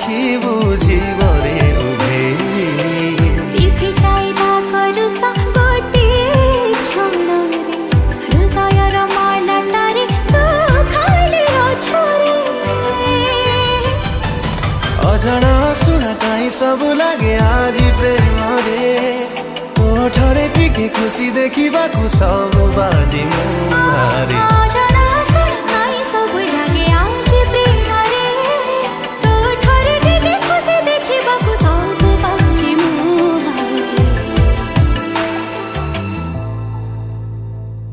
देखी बुझिब रे उभेली लिपि जाइरा करुसा गोटे क्षणरे हृदयर मालाटारे तू खाली अछरे अजଣା शुणा काई सब लागे आज प्रेम रे ओठरे टिके खुशी देखिबा सब बाजी